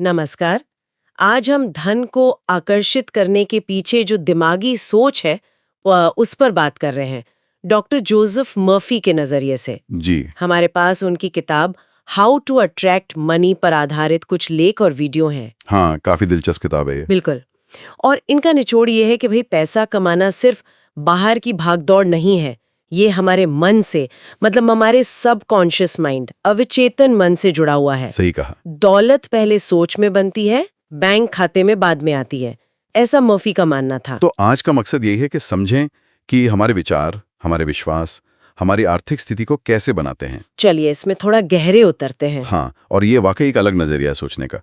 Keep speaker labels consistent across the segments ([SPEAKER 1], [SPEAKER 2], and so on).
[SPEAKER 1] नमस्कार। आज हम धन को आकर्षित करने के पीछे जो दिमागी सोच है उस पर बात कर रहे हैं, डॉक्टर जोसेफ मर्फी के नजरिए से।
[SPEAKER 2] जी।
[SPEAKER 1] हमारे पास उनकी किताब हाउ टू अट्रैक्ट मनी पर आधारित कुछ लेख और वीडियो हैं।
[SPEAKER 2] हाँ, काफी दिलचस्प किताब है ये।
[SPEAKER 1] बिल्कुल। और इनका निचोड़ ये है कि भाई पैसा कमाना सिर्फ बाहर की भागदौड़ नहीं है, ये हमारे मन से, मतलब हमारे सबकॉन्शियस माइंड, अवचेतन मन से जुड़ा हुआ है।
[SPEAKER 2] सही कहा।
[SPEAKER 1] दौलत पहले सोच में बनती है, बैंक खाते में बाद में आती है, ऐसा मर्फी का मानना था।
[SPEAKER 2] तो आज का मकसद यही है कि समझें कि हमारे विचार, हमारे विश्वास, हमारी आर्थिक स्थिति को कैसे बनाते हैं।
[SPEAKER 1] चलिए इसमें थोड़ा गहरे उतरते हैं।
[SPEAKER 2] हाँ, और ये वाकई एक अलग नजरिया है सोचने का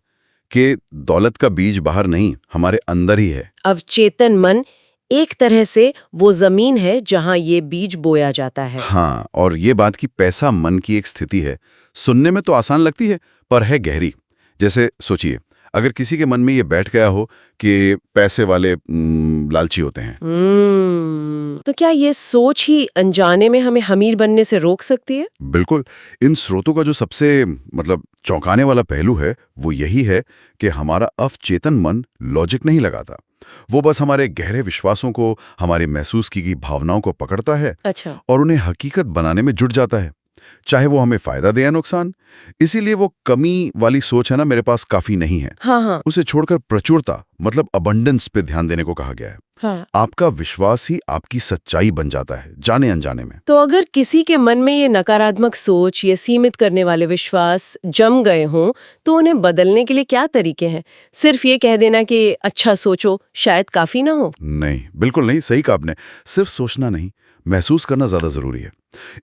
[SPEAKER 2] कि दौलत का बीज बाहर नहीं, हमारे अंदर ही है।
[SPEAKER 1] अवचेतन मन एक तरह से वो जमीन है जहां ये बीज बोया जाता है।
[SPEAKER 2] हाँ, और ये बात कि पैसा मन की एक स्थिति है, सुनने में तो आसान लगती है पर है गहरी। जैसे सोचिए, अगर किसी के मन में ये बैठ गया हो कि पैसे वाले लालची होते हैं।
[SPEAKER 1] तो क्या ये सोच ही अनजाने में हमें अमीर बनने से रोक सकती है?
[SPEAKER 2] बिल्कुल। इन स्रोतों का जो सबसे चौंकाने वाला पहलू है वो यही है कि हमारा अवचेतन मन लॉजिक नहीं लगाता, वो बस हमारे गहरे विश्वासों को, हमारी महसूस की गई भावनाओं को पकड़ता है।
[SPEAKER 1] अच्छा।
[SPEAKER 2] और उन्हें हकीकत बनाने में जुट जाता है, चाहे वो हमें फायदा दे या नुकसान। इसीलिए वो कमी वाली सोच है ना, मेरे पास काफी नहीं है,
[SPEAKER 1] हाँ।
[SPEAKER 2] उसे छोड़कर प्रचुरता मतलब अबंडेंस पे ध्यान देने को कहा गया है।
[SPEAKER 1] हाँ।
[SPEAKER 2] आपका विश्वास ही आपकी सच्चाई बन जाता है, जाने अनजाने में।
[SPEAKER 1] तो अगर किसी के मन में ये नकारात्मक सोच, ये सीमित करने वाले विश्वास जम गए हों, तो उन्हें बदलने के लिए क्या तरीके हैं? सिर्फ ये कह देना कि अच्छा सोचो शायद काफी ना हो?
[SPEAKER 2] नहीं, बिल्कुल नहीं। सही कहा आपने। सिर्फ सोचना नहीं, महसूस करना ज्यादा जरूरी है।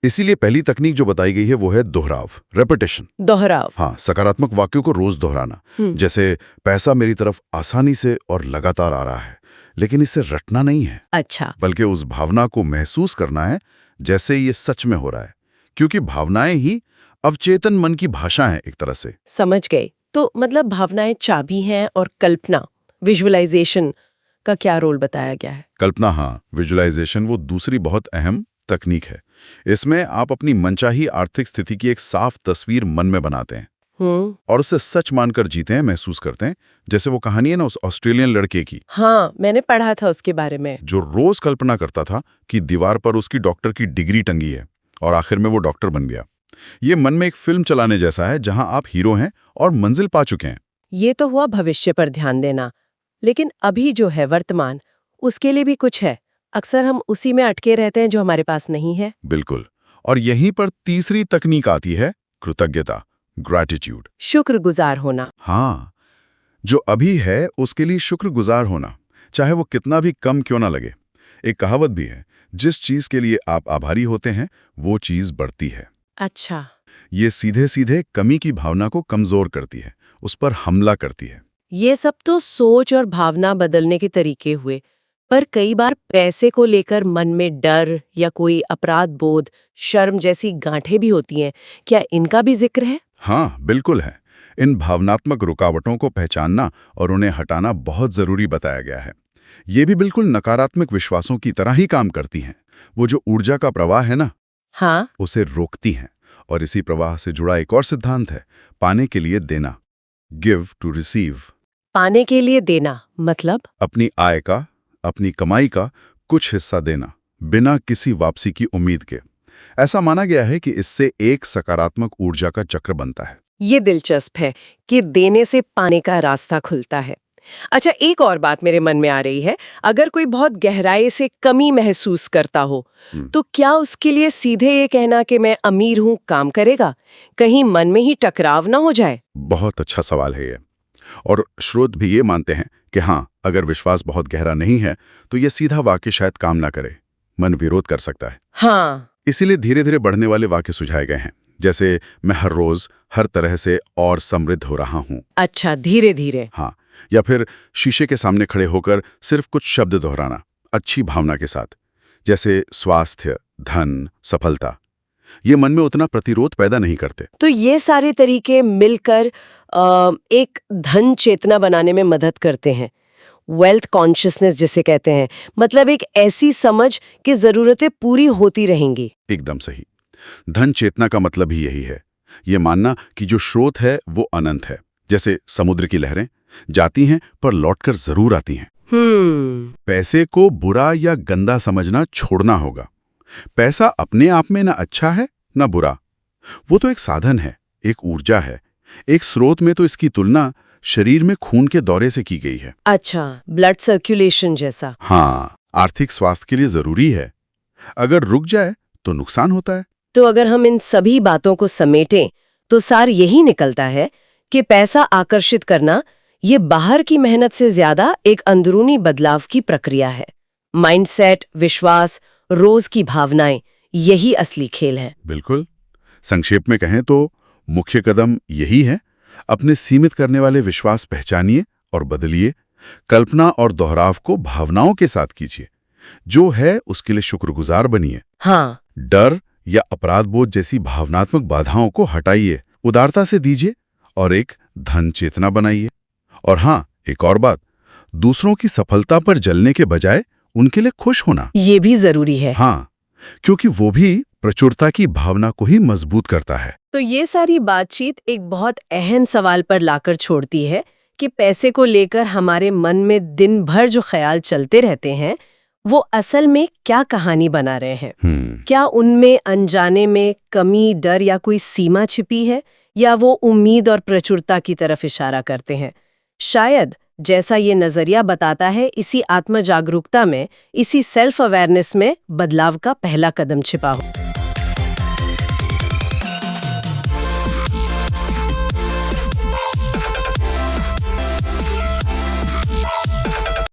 [SPEAKER 2] इसीलिए पहली तकनीक जो बताई गई है वो है दोहराव, रेपिटेशन।
[SPEAKER 1] दोहराव।
[SPEAKER 2] हाँ, सकारात्मक वाक्यों को रोज दोहराना। जैसे पैसा मेरी तरफ आसानी से और लगातार आ रहा है, लेकिन इसे रटना नहीं है।
[SPEAKER 1] अच्छा।
[SPEAKER 2] बल्कि उस भावना को महसूस करना है जैसे ये सच में हो रहा है, क्योंकि भावनाएं ही अवचेतन मन की भाषा है एक तरह से।
[SPEAKER 1] समझ गए। तो मतलब भावनाएं चाबी हैं और कल्पना, विजुअलाइजेशन का क्या रोल बताया गया है?
[SPEAKER 2] कल्पना, हाँ, विजुअलाइजेशन वो दूसरी बहुत अहम तकनीक है। इसमें आप अपनी मनचाही आर्थिक स्थिति की एक साफ तस्वीर मन में बनाते हैं और उसे सच मानकर जीते हैं, महसूस करते हैं। जैसे वो कहानी है ना उस ऑस्ट्रेलियन लड़के की।
[SPEAKER 1] हाँ, मैंने पढ़ा था उसके बारे में।
[SPEAKER 2] जो रोज कल्पना करता था कि दीवार पर उसकी डॉक्टर की डिग्री टंगी है और आखिर में वो डॉक्टर बन गया। ये मन में एक फिल्म चलाने जैसा है जहां आप हीरो हैं और मंजिल पा चुके हैं।
[SPEAKER 1] ये तो हुआ भविष्य पर ध्यान देना, लेकिन अभी जो है वर्तमान, उसके लिए भी कुछ है। अक्सर हम उसी में अटके रहते हैं जो हमारे पास नहीं है।
[SPEAKER 2] बिल्कुल। और यहीं पर तीसरी तकनीक आती है, कृतज्ञता, ग्रैटिट्यूड।
[SPEAKER 1] शुक्रगुजार होना।
[SPEAKER 2] हाँ, जो अभी है उसके लिए शुक्रगुजार होना, चाहे वो कितना भी कम क्यों ना लगे। एक कहावत भी है, जिस चीज के लिए आप आभारी होते हैं वो चीज बढ़ती है।
[SPEAKER 1] अच्छा।
[SPEAKER 2] ये सीधे सीधे कमी की भावना को कमजोर करती है, उस पर हमला करती है।
[SPEAKER 1] ये सब तो सोच और भावना बदलने के तरीके हुए, पर कई बार पैसे को लेकर मन में डर या कोई अपराध बोध, शर्म जैसी गांठें भी होती हैं। क्या इनका भी जिक्र है?
[SPEAKER 2] हाँ, बिल्कुल है। इन भावनात्मक रुकावटों को पहचानना और उन्हें हटाना बहुत जरूरी बताया गया है। ये भी बिल्कुल नकारात्मक विश्वासों की तरह ही काम करती हैं। वो जो ऊर्जा का प्रवाह है ना,
[SPEAKER 1] हाँ।
[SPEAKER 2] उसे रोकती हैं। और इसी प्रवाह से जुड़ा एक और सिद्धांत है, पाने के लिए देना, गिव टू रिसीव।
[SPEAKER 1] पाने के लिए देना मतलब?
[SPEAKER 2] अपनी आय का, अपनी कमाई का कुछ हिस्सा देना, बिना किसी वापसी की उम्मीद के। ऐसा माना गया है कि इससे एक सकारात्मक ऊर्जा का चक्र बनता है।
[SPEAKER 1] ये दिलचस्प है कि देने से पाने का रास्ता खुलता है। अच्छा, एक और बात मेरे मन में आ रही है। अगर कोई बहुत गहराई से कमी महसूस करता हो, तो क्या उसके लिए सीधे ये कहना कि मैं अमीर हूं काम करेगा? कहीं मन में ही टकराव ना हो जाए?
[SPEAKER 2] बहुत अच्छा सवाल है ये। और स्रोत भी ये मानते हैं कि हाँ, अगर विश्वास बहुत गहरा नहीं है तो ये सीधा वाक्य शायद काम ना करे, मन विरोध कर सकता है।
[SPEAKER 1] हाँ।
[SPEAKER 2] इसीलिए धीरे धीरे बढ़ने वाले वाक्य सुझाए गए हैं, जैसे मैं हर रोज हर तरह से और समृद्ध हो रहा हूँ।
[SPEAKER 1] अच्छा, धीरे धीरे।
[SPEAKER 2] हाँ, या फिर शीशे के सामने खड़े होकर सिर्फ कुछ शब्द दोहराना अच्छी भावना के साथ, जैसे स्वास्थ्य, धन, सफलता। ये मन में उतना प्रतिरोध पैदा नहीं करते।
[SPEAKER 1] तो ये सारे तरीके मिलकर एक धन चेतना बनाने में मदद करते हैं, वेल्थ कॉन्शियसनेस जिसे कहते हैं। मतलब एक ऐसी समझ कि जरूरतें पूरी होती रहेंगी।
[SPEAKER 2] एकदम सही। धन चेतना का मतलब ही यही है, ये मानना कि जो स्रोत है वो अनंत है, जैसे समुद्र की लहरें जाती हैं पर लौटकर जरूर आती हैं। पैसे को बुरा या गंदा समझना छोड़ना होगा। पैसा अपने आप में ना अच्छा है ना बुरा, वो तो एक साधन है, एक ऊर्जा है। एक स्रोत में तो इसकी तुलना शरीर में खून के दौरे से की गई है।
[SPEAKER 1] अच्छा, ब्लड सर्कुलेशन जैसा।
[SPEAKER 2] हाँ, आर्थिक स्वास्थ्य के लिए जरूरी है। अगर रुक जाए तो नुकसान होता है।
[SPEAKER 1] तो अगर हम इन सभी बातों को समेटें तो सार यही निकलता है कि पैसा आकर्षित करना ये बाहर की मेहनत से ज्यादा एक अंदरूनी बदलाव की प्रक्रिया है। माइंडसेट, विश्वास, रोज की भावनाएं, यही असली खेल है।
[SPEAKER 2] बिल्कुल। संक्षेप में कहें तो मुख्य कदम यही है, अपने सीमित करने वाले विश्वास पहचानिए और बदलिए। कल्पना और दोहराव को भावनाओं के साथ कीजिए। जो है उसके लिए शुक्रगुजार बनिए।
[SPEAKER 1] हाँ,
[SPEAKER 2] डर या अपराध बोध जैसी भावनात्मक बाधाओं को हटाइए, उदारता से दीजिए और एक धन चेतना बनाइए। और हाँ, एक और बात, दूसरों की सफलता पर जलने के बजाय उनके लिए खुश होना,
[SPEAKER 1] ये भी जरूरी है।
[SPEAKER 2] हाँ, क्योंकि वो भी प्रचुरता की भावना को ही मजबूत करता है।
[SPEAKER 1] तो ये सारी बातचीत एक बहुत अहम सवाल पर लाकर छोड़ती है कि पैसे को लेकर हमारे मन में दिन भर जो ख्याल चलते रहते हैं वो असल में क्या कहानी बना रहे हैं। क्या उनमें अनजाने में कमी, डर या कोई सीमा छिपी है, या वो उम्मीद और प्रचुरता की तरफ इशारा करते हैं। शायद जैसा ये नजरिया बताता है, इसी आत्म जागरूकता में, इसी सेल्फ अवेयरनेस में बदलाव का पहला कदम छिपा हो।